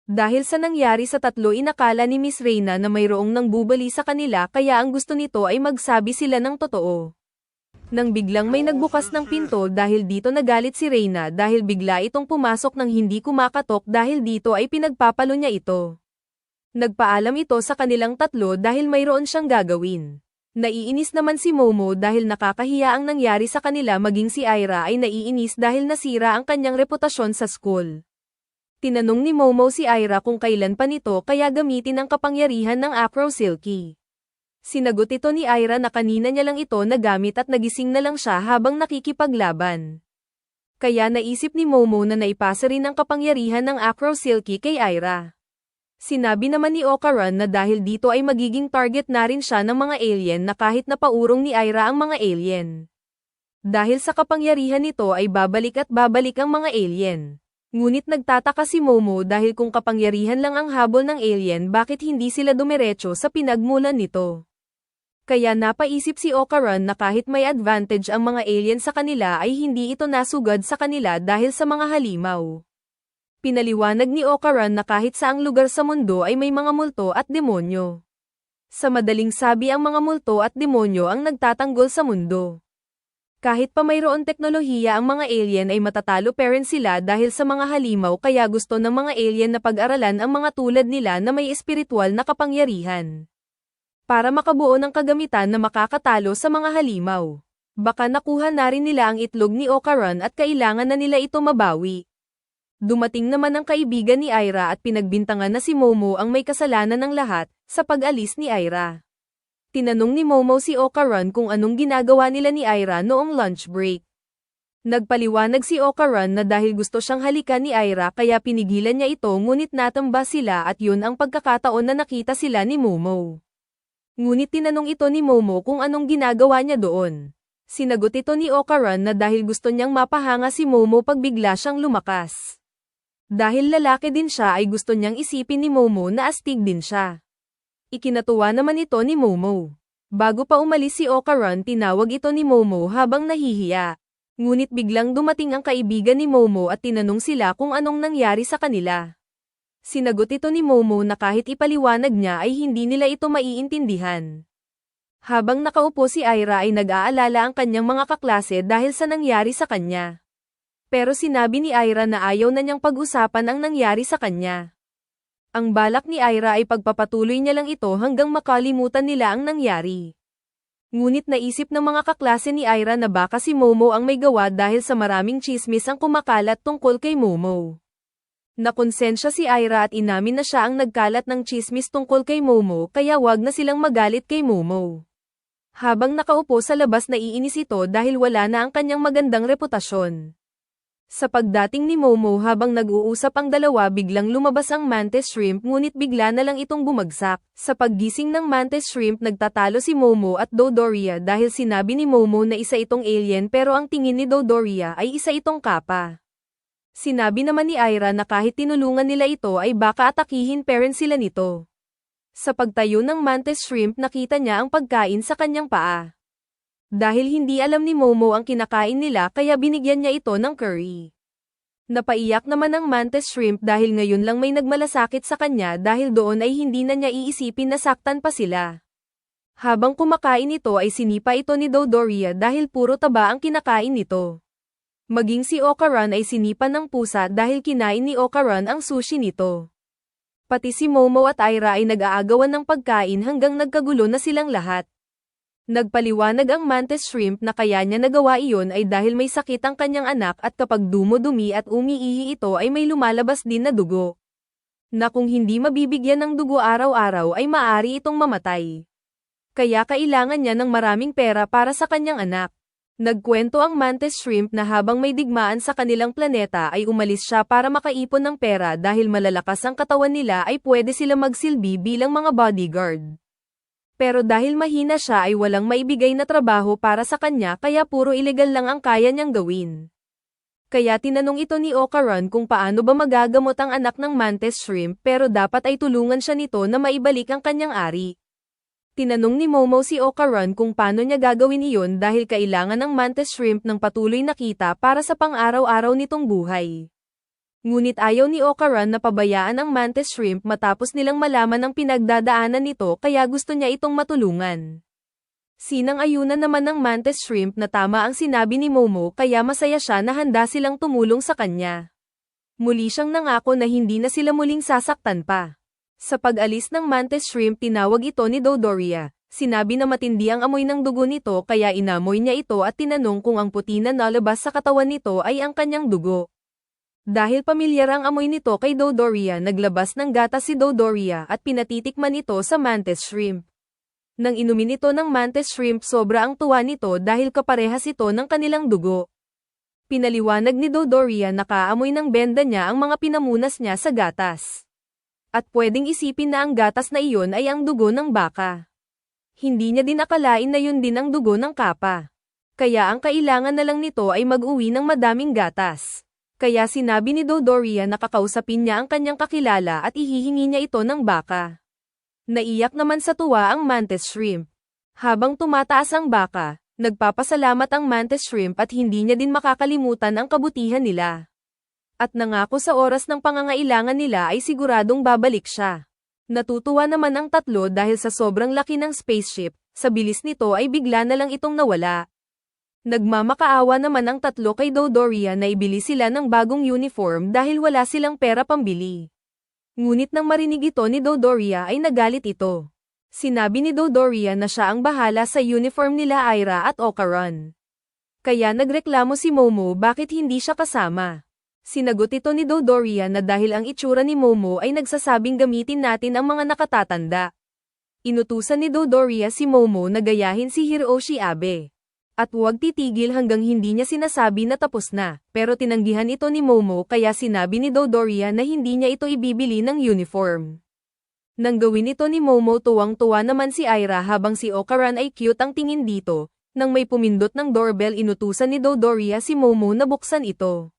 Dahil sa nangyari sa tatlo inakala ni Miss Reyna na mayroong nang bubali sa kanila kaya ang gusto nito ay magsabi sila ng totoo. Nang biglang may nagbukas ng pinto dahil dito nagalit si Reyna dahil bigla itong pumasok nang hindi kumakatok dahil dito ay pinagpapalo niya ito. Nagpaalam ito sa kanilang tatlo dahil mayroon siyang gagawin. Naiinis naman si Momo dahil nakakahiya ang nangyari sa kanila maging si Aira ay naiinis dahil nasira ang kanyang reputasyon sa school. Tinanong ni Momo si Aira kung kailan pa nito kaya gamitin ang kapangyarihan ng Acro Silky. Sinagot ito ni Aira na kanina niya lang ito nagamit at nagising na lang siya habang nakikipaglaban. Kaya naisip ni Momo na naipasa rin ang kapangyarihan ng Acro Silky kay Aira. Sinabi naman ni Okaran na dahil dito ay magiging target na rin siya ng mga alien na kahit napaurong ni Aira ang mga alien. Dahil sa kapangyarihan nito ay babalik at babalik ang mga alien. Ngunit nagtataka si Momo dahil kung kapangyarihan lang ang habol ng alien bakit hindi sila dumiretso sa pinagmulan nito. Kaya napaisip si Okaran na kahit may advantage ang mga alien sa kanila ay hindi ito nasugad sa kanila dahil sa mga halimaw. Pinaliwanag ni Okaran na kahit saang lugar sa mundo ay may mga multo at demonyo. Sa madaling sabi ang mga multo at demonyo ang nagtatanggol sa mundo. Kahit pa mayroon teknolohiya ang mga alien ay matatalo pa rin sila dahil sa mga halimaw kaya gusto ng mga alien na pag-aralan ang mga tulad nila na may espiritual na kapangyarihan. Para makabuo ng kagamitan na makakatalo sa mga halimaw. Baka nakuha na rin nila ang itlog ni Okaran at kailangan na nila ito mabawi. Dumating naman ang kaibigan ni Aira at pinagbintangan na si Momo ang may kasalanan ng lahat sa pag-alis ni Aira. Tinanong ni Momo si Okaran kung anong ginagawa nila ni Aira noong lunch break. Nagpaliwanag si Okaran na dahil gusto siyang halikan ni Aira kaya pinigilan niya ito ngunit natamba sila at yun ang pagkakataon na nakita sila ni Momo. Ngunit tinanong ito ni Momo kung anong ginagawa niya doon. Sinagot ito ni Okaran na dahil gusto niyang mapahanga si Momo pag bigla siyang lumakas. Dahil lalaki din siya ay gusto niyang isipin ni Momo na astig din siya. Ikinatuwa naman ito ni Momo. Bago pa umalis si Okaran tinawag ito ni Momo habang nahihiya. Ngunit biglang dumating ang kaibigan ni Momo at tinanong sila kung anong nangyari sa kanila. Sinagot ito ni Momo na kahit ipaliwanag niya ay hindi nila ito maiintindihan. Habang nakaupo si Aira ay nag-aalala ang kanyang mga kaklase dahil sa nangyari sa kanya. Pero sinabi ni Aira na ayaw na niyang pag-usapan ang nangyari sa kanya. Ang balak ni Aira ay pagpapatuloy niya lang ito hanggang makalimutan nila ang nangyari. Ngunit naisip ng mga kaklase ni Aira na baka si Momo ang may gawa dahil sa maraming chismis ang kumakalat tungkol kay Momo. Nakonsensya si Aira at inamin na siya ang nagkalat ng chismis tungkol kay Momo kaya wag na silang magalit kay Momo. Habang nakaupo sa labas naiinis ito dahil wala na ang kanyang magandang reputasyon. Sa pagdating ni Momo habang nag-uusap ang dalawa biglang lumabas ang Mantis Shrimp ngunit bigla na lang itong bumagsak. Sa paggising ng Mantis Shrimp nagtatalo si Momo at Dodoria dahil sinabi ni Momo na isa itong alien pero ang tingin ni Dodoria ay isa itong kappa. Sinabi naman ni Aira na kahit tinulungan nila ito ay baka atakihin pa rin sila nito. Sa pagtayo ng Mantis Shrimp nakita niya ang pagkain sa kanyang paa. Dahil hindi alam ni Momo ang kinakain nila kaya binigyan niya ito ng curry. Napaiyak naman ang Mantis Shrimp dahil ngayon lang may nagmalasakit sa kanya dahil doon ay hindi na niya iisipin na saktan pa sila. Habang kumakain ito ay sinipa ito ni Dodoria dahil puro taba ang kinakain nito. Maging si Okaran ay sinipa ng pusa dahil kinain ni Okaran ang sushi nito. Pati si Momo at Aira ay nag-aagawan ng pagkain hanggang nagkagulo na silang lahat. Nagpaliwanag ang Mantis Shrimp na kaya niya nagawa iyon ay dahil may sakit ang kanyang anak at kapag dumudumi at umiihi ito ay may lumalabas din na dugo. Na kung hindi mabibigyan ng dugo araw-araw ay maaari itong mamatay. Kaya kailangan niya ng maraming pera para sa kanyang anak. Nagkwento ang Mantis Shrimp na habang may digmaan sa kanilang planeta ay umalis siya para makaipon ng pera dahil malalakas ang katawan nila ay pwede sila magsilbi bilang mga bodyguard. Pero dahil mahina siya ay walang maibigay na trabaho para sa kanya kaya puro ilegal lang ang kaya niyang gawin. Kaya tinanong ito ni Okaran kung paano ba magagamot ang anak ng Mantis Shrimp pero dapat ay tulungan siya nito na maibalik ang kanyang ari. Tinanong ni Momo si Okaran kung paano niya gagawin iyon dahil kailangan ng Mantis Shrimp ng patuloy na kita para sa pang-araw-araw nitong buhay. Ngunit ayaw ni Okaran na pabayaan ang mantis shrimp matapos nilang malaman ang pinagdadaanan nito kaya gusto niya itong matulungan. Sinang-ayunan naman ng mantis shrimp na tama ang sinabi ni Momo kaya masaya siya na handa silang tumulong sa kanya. Muli siyang nangako na hindi na sila muling sasaktan pa. Sa pag-alis ng mantis shrimp tinawag ito ni Dodoria. Sinabi na matindi ang amoy ng dugo nito kaya inamoy niya ito at tinanong kung ang puti na nalabas sa katawan nito ay ang kanyang dugo. Dahil pamilyar ang amoy nito kay Dodoria naglabas ng gatas si Dodoria at pinatitikman ito sa mantis shrimp. Nang inumin ito ng mantis shrimp sobra ang tuwa nito dahil kaparehas ito ng kanilang dugo. Pinaliwanag ni Dodoria na kaamoy ng benda niya ang mga pinamunas niya sa gatas. At pwedeng isipin na ang gatas na iyon ay ang dugo ng baka. Hindi niya din akalain na yun din ang dugo ng kapa. Kaya ang kailangan na lang nito ay mag-uwi ng madaming gatas. Kaya sinabi ni Dodoria na kakausapin niya ang kanyang kakilala at ihihingi niya ito ng baka. Naiyak naman sa tuwa ang mantis shrimp. Habang tumataas ang baka, nagpapasalamat ang mantis shrimp at hindi niya din makakalimutan ang kabutihan nila. At nangako sa oras ng pangangailangan nila ay siguradong babalik siya. Natutuwa naman ang tatlo dahil sa sobrang laki ng spaceship, sa bilis nito ay bigla na lang itong nawala. Nagmamakaawa naman ang tatlo kay Dodoria na ibili sila ng bagong uniform dahil wala silang pera pambili. Ngunit nang marinig ito ni Dodoria ay nagalit ito. Sinabi ni Dodoria na siya ang bahala sa uniform nila Aira at Okaran. Kaya nagreklamo si Momo bakit hindi siya kasama. Sinagot ito ni Dodoria na dahil ang itsura ni Momo ay nagsasabing gamitin natin ang mga nakatatanda. Inutusan ni Dodoria si Momo na gayahin si Hiroshi Abe. At huwag titigil hanggang hindi niya sinasabi na tapos na, pero tinanggihan ito ni Momo kaya sinabi ni Dodoria na hindi niya ito ibibili ng uniform. Nang gawin ito ni Momo tuwang-tuwa naman si Aira habang si Okaran ay cute ang tingin dito. Nang may pumindot ng doorbell inutusan ni Dodoria si Momo na buksan ito.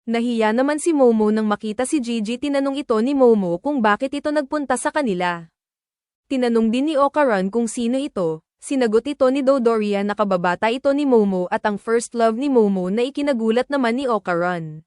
Nahiya naman si Momo nang makita si Gigi tinanong ito ni Momo kung bakit ito nagpunta sa kanila. Tinanong din ni Okaran kung sino ito. Sinagot ito ni Dodoria na kababata ito ni Momo at ang first love ni Momo na ikinagulat naman ni Okaran.